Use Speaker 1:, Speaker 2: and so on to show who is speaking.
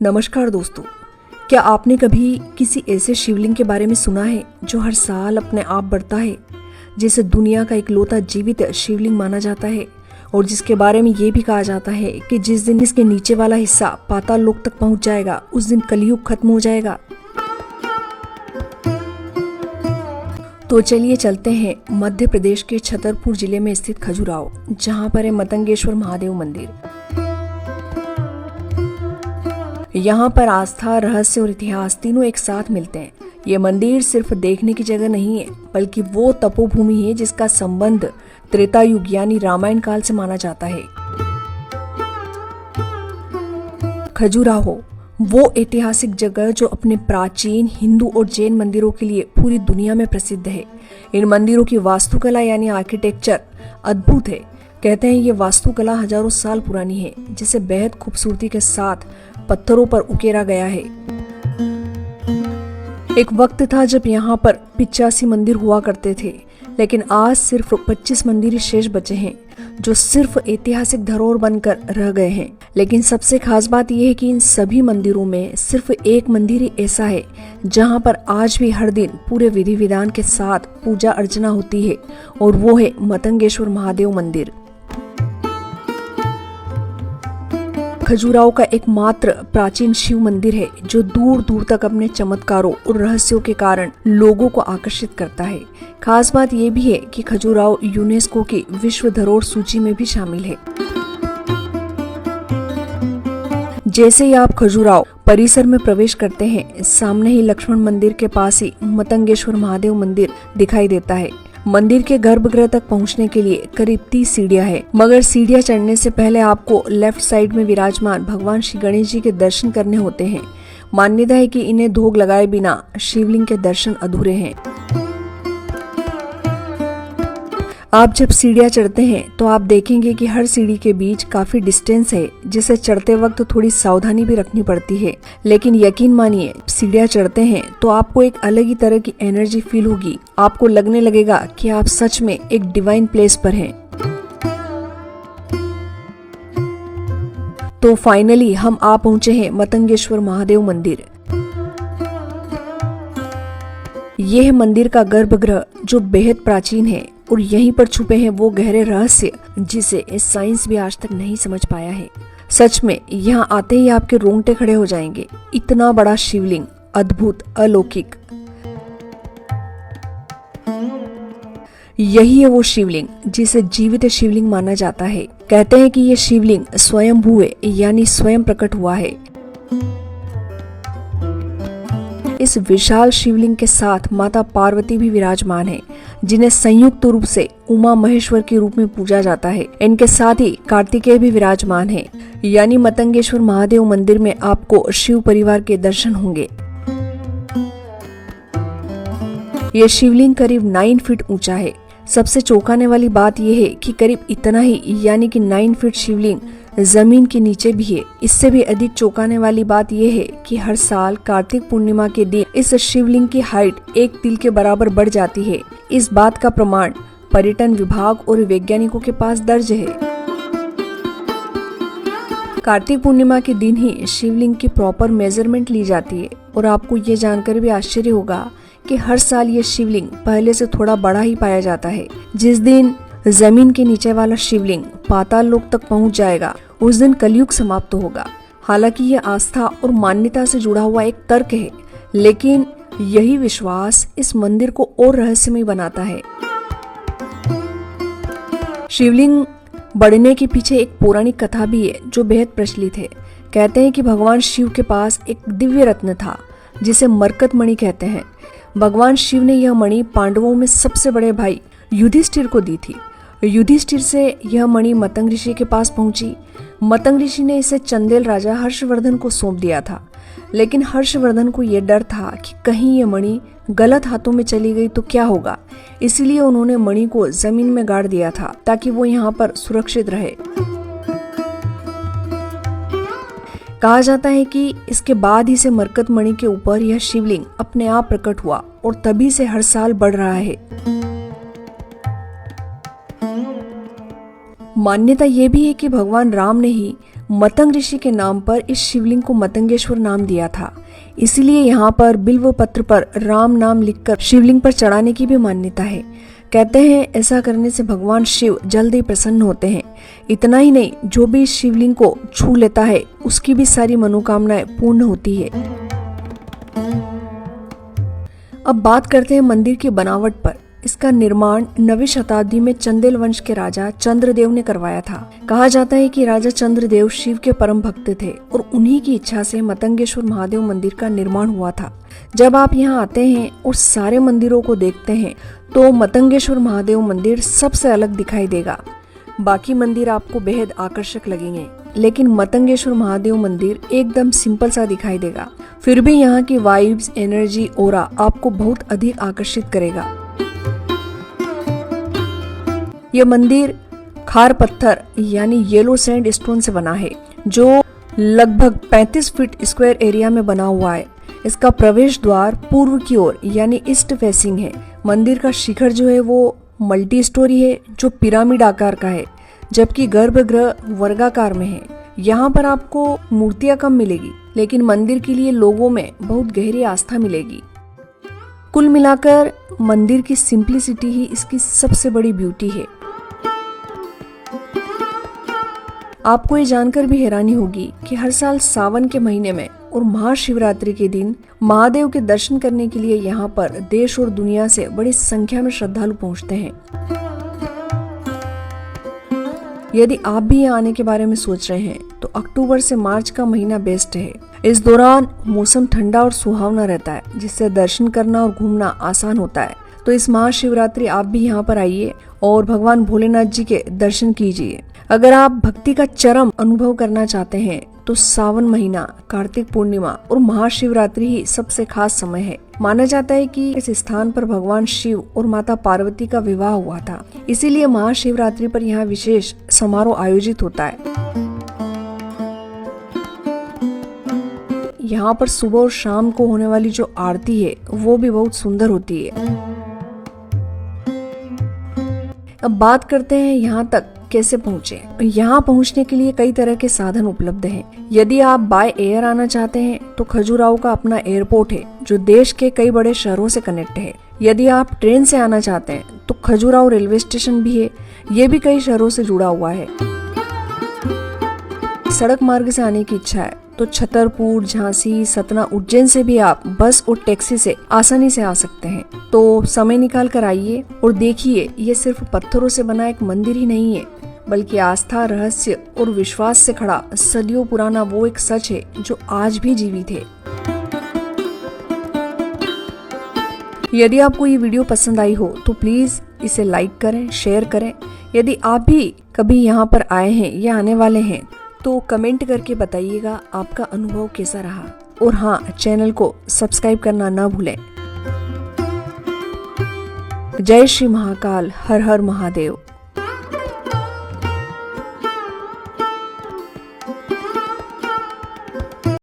Speaker 1: नमस्कार दोस्तों, क्या आपने कभी किसी ऐसे शिवलिंग के बारे में सुना है जो हर साल अपने आप बढ़ता है, जिसे दुनिया का इकलौता जीवित शिवलिंग माना जाता है और जिसके बारे में ये भी कहा जाता है कि जिस दिन इसके नीचे वाला हिस्सा पाताल लोक तक पहुंच जाएगा उस दिन कलयुग खत्म हो जाएगा। तो चलिए चलते हैं मध्य प्रदेश के छतरपुर जिले में स्थित खजुराहो, जहां पर है मतंगेश्वर महादेव मंदिर। यहाँ पर आस्था, रहस्य और इतिहास तीनों एक साथ मिलते हैं। ये मंदिर सिर्फ देखने की जगह नहीं है, बल्कि वो तपोभूमि है जिसका संबंध त्रेता युग यानी रामायण काल से माना जाता है। खजुराहो वो ऐतिहासिक जगह जो अपने प्राचीन हिंदू और जैन मंदिरों के लिए पूरी दुनिया में प्रसिद्ध है। इन मंदिरों की वास्तुकला यानी आर्किटेक्चर अद्भुत है। कहते हैं ये वास्तुकला हजारों साल पुरानी है, जिसे बेहद खूबसूरती के साथ पत्थरों पर उकेरा गया है। एक वक्त था जब यहाँ पर 85 मंदिर हुआ करते थे, लेकिन आज सिर्फ 25 मंदिर ही शेष बचे हैं, जो सिर्फ ऐतिहासिक धरोहर बनकर रह गए हैं। लेकिन सबसे खास बात यह है कि इन सभी मंदिरों में सिर्फ एक मंदिर ही ऐसा है जहाँ पर आज भी हर दिन पूरे विधि विधान के साथ पूजा अर्चना होती है, और वो है मतंगेश्वर महादेव मंदिर। खजुराहो का एकमात्र प्राचीन शिव मंदिर है जो दूर दूर तक अपने चमत्कारों और रहस्यों के कारण लोगों को आकर्षित करता है। खास बात यह भी है कि खजुराहो यूनेस्को की विश्व धरोहर सूची में भी शामिल है। जैसे ही आप खजुराहो परिसर में प्रवेश करते हैं, सामने ही लक्ष्मण मंदिर के पास ही मतंगेश्वर महादेव मंदिर दिखाई देता है। मंदिर के गर्भगृह तक पहुंचने के लिए करीब 30 सीढ़ियां हैं, मगर सीढ़ियां चढ़ने से पहले आपको लेफ्ट साइड में विराजमान भगवान श्री गणेश जी के दर्शन करने होते हैं। मान्यता है कि इन्हें धोग लगाए बिना शिवलिंग के दर्शन अधूरे हैं। आप जब सीढ़ियां चढ़ते हैं तो आप देखेंगे कि हर सीढ़ी के बीच काफी डिस्टेंस है, जिसे चढ़ते वक्त थोड़ी सावधानी भी रखनी पड़ती है। लेकिन यकीन मानिए, सीढ़ियां चढ़ते हैं तो आपको एक अलग ही तरह की एनर्जी फील होगी। आपको लगने लगेगा कि आप सच में एक डिवाइन प्लेस पर हैं। तो फाइनली हम आ पहुंचे हैं मतंगेश्वर महादेव मंदिर। यह है मंदिर का गर्भगृह जो बेहद प्राचीन है, और यहीं पर छुपे हैं वो गहरे रहस्य जिसे साइंस भी आज तक नहीं समझ पाया है। सच में यहाँ आते ही आपके रोंगटे खड़े हो जाएंगे। इतना बड़ा शिवलिंग, अद्भुत, अलौकिक। यही है वो शिवलिंग जिसे जीवित शिवलिंग माना जाता है। कहते हैं कि ये शिवलिंग स्वयंभू है, यानी स्वयं प्रकट हुआ है। इस विशाल शिवलिंग के साथ माता पार्वती भी विराजमान है, जिन्हें संयुक्त रूप से उमा महेश्वर के रूप में पूजा जाता है। इनके साथ ही कार्तिकेय भी विराजमान है, यानी मतंगेश्वर महादेव मंदिर में आपको शिव परिवार के दर्शन होंगे। ये शिवलिंग करीब 9 फीट ऊंचा है। सबसे चौंकाने वाली बात यह है कि करीब इतना ही, यानी कि 9 फीट शिवलिंग जमीन के नीचे भी है। इससे भी अधिक चौंकाने वाली बात यह है कि हर साल कार्तिक पूर्णिमा के दिन इस शिवलिंग की हाइट 1 तिल के बराबर बढ़ जाती है। इस बात का प्रमाण पर्यटन विभाग और वैज्ञानिकों के पास दर्ज है। कार्तिक पूर्णिमा के दिन ही शिवलिंग की प्रॉपर मेजरमेंट ली जाती है, और आपको ये जानकर भी आश्चर्य होगा कि हर साल ये शिवलिंग पहले से थोड़ा बड़ा ही पाया जाता है। जिस दिन जमीन के नीचे वाला शिवलिंग पाताल लोक तक पहुंच जाएगा, उस दिन कलयुग समाप्त होगा। हालांकि ये आस्था और मान्यता से जुड़ा हुआ एक तर्क है, लेकिन यही विश्वास इस मंदिर को और रहस्यमय बनाता है। शिवलिंग बढ़ने के पीछे एक पौराणिक कथा भी है जो बेहद प्रचलित है। कहते हैं कि भगवान शिव के पास एक दिव्य रत्न था जिसे मरकत मणि कहते हैं। भगवान शिव ने यह मणि पांडवों में सबसे बड़े भाई युधिष्ठिर को दी थी। युधिष्ठिर से यह मणि मतंग ऋषि के पास पहुंची। मतंग ऋषि ने इसे चंदेल राजा हर्षवर्धन को सौंप दिया था, लेकिन हर्षवर्धन को यह डर था कि कहीं ये मणि गलत हाथों में चली गई तो क्या होगा। इसलिए उन्होंने मणि को जमीन में गाड़ दिया था ताकि वो यहाँ पर सुरक्षित रहे। कहा जाता है कि इसके बाद ही से मरकत मणि के ऊपर यह शिवलिंग अपने आप प्रकट हुआ, और तभी से हर साल बढ़ रहा है। मान्यता ये भी है कि भगवान राम ने ही मतंग ऋषि के नाम पर इस शिवलिंग को मतंगेश्वर नाम दिया था। इसीलिए यहाँ पर बिल्व पत्र पर राम नाम लिखकर शिवलिंग पर चढ़ाने की भी मान्यता है। कहते हैं ऐसा करने से भगवान शिव जल्द ही प्रसन्न होते हैं। इतना ही नहीं, जो भी इस शिवलिंग को छू लेता है उसकी भी सारी मनोकामनाएं पूर्ण होती है। अब बात करते हैं मंदिर की बनावट पर। इसका निर्माण 9वीं शताब्दी में चंदेल वंश के राजा चंद्रदेव ने करवाया था। कहा जाता है कि राजा चंद्रदेव शिव के परम भक्त थे और उन्हीं की इच्छा से मतंगेश्वर महादेव मंदिर का निर्माण हुआ था। जब आप यहाँ आते हैं और सारे मंदिरों को देखते हैं तो मतंगेश्वर महादेव मंदिर सबसे अलग दिखाई देगा। बाकी मंदिर आपको बेहद आकर्षक लगेंगे, लेकिन मतंगेश्वर महादेव मंदिर एकदम सिंपल सा दिखाई देगा। फिर भी यहाँ की वाइब्स, एनर्जी, ऑरा आपको बहुत अधिक आकर्षित करेगा। यह मंदिर खार पत्थर यानी येलो सैंड स्टोन से बना है, जो लगभग 35 फीट स्क्वायर एरिया में बना हुआ है। इसका प्रवेश द्वार पूर्व की ओर यानी ईस्ट फेसिंग है। मंदिर का शिखर जो है वो मल्टी स्टोरी है, जो पिरामिड आकार का है, जबकि गर्भगृह वर्गाकार में है। यहाँ पर आपको मूर्तियां कम मिलेगी, लेकिन मंदिर के लिए लोगों में बहुत गहरी आस्था मिलेगी। कुल मिलाकर मंदिर की सिंप्लिसिटी ही इसकी सबसे बड़ी ब्यूटी है। आपको ये जानकर भी हैरानी होगी कि हर साल सावन के महीने में और महाशिवरात्रि के दिन महादेव के दर्शन करने के लिए यहाँ पर देश और दुनिया से बड़ी संख्या में श्रद्धालु पहुँचते हैं। यदि आप भी यहाँ आने के बारे में सोच रहे हैं तो अक्टूबर से मार्च का महीना बेस्ट है। इस दौरान मौसम ठंडा और सुहावना रहता है, जिससे दर्शन करना और घूमना आसान होता है। तो इस महाशिवरात्रि आप भी यहाँ पर आइए और भगवान भोलेनाथ जी के दर्शन कीजिए। अगर आप भक्ति का चरम अनुभव करना चाहते हैं तो सावन महीना, कार्तिक पूर्णिमा और महाशिवरात्रि ही सबसे खास समय है। माना जाता है कि इस स्थान पर भगवान शिव और माता पार्वती का विवाह हुआ था, इसीलिए महाशिवरात्रि पर यहाँ विशेष समारोह आयोजित होता है। यहाँ पर सुबह और शाम को होने वाली जो आरती है वो भी बहुत सुंदर होती है। अब बात करते हैं यहाँ तक कैसे पहुँचे। यहाँ पहुँचने के लिए कई तरह के साधन उपलब्ध हैं। यदि आप बाय एयर आना चाहते हैं तो खजुराहो का अपना एयरपोर्ट है, जो देश के कई बड़े शहरों से कनेक्ट है। यदि आप ट्रेन से आना चाहते हैं तो खजुराहो रेलवे स्टेशन भी है, ये भी कई शहरों से जुड़ा हुआ है। सड़क मार्ग से आने की इच्छा है तो छतरपुर, झांसी, सतना, उज्जैन से भी आप बस और टैक्सी से आसानी से आ सकते हैं। तो समय निकाल कर आइए और देखिए, ये सिर्फ पत्थरों से बना एक मंदिर ही नहीं है, बल्कि आस्था, रहस्य और विश्वास से खड़ा सदियों पुराना वो एक सच है जो आज भी जीवित है। यदि आपको ये वीडियो पसंद आई हो तो प्लीज इसे लाइक करें, शेयर करें। यदि आप भी कभी यहाँ पर आए हैं या आने वाले हैं तो कमेंट करके बताइएगा आपका अनुभव कैसा रहा। और हाँ, चैनल को सब्सक्राइब करना ना भूलें। जय श्री महाकाल, हर हर महादेव।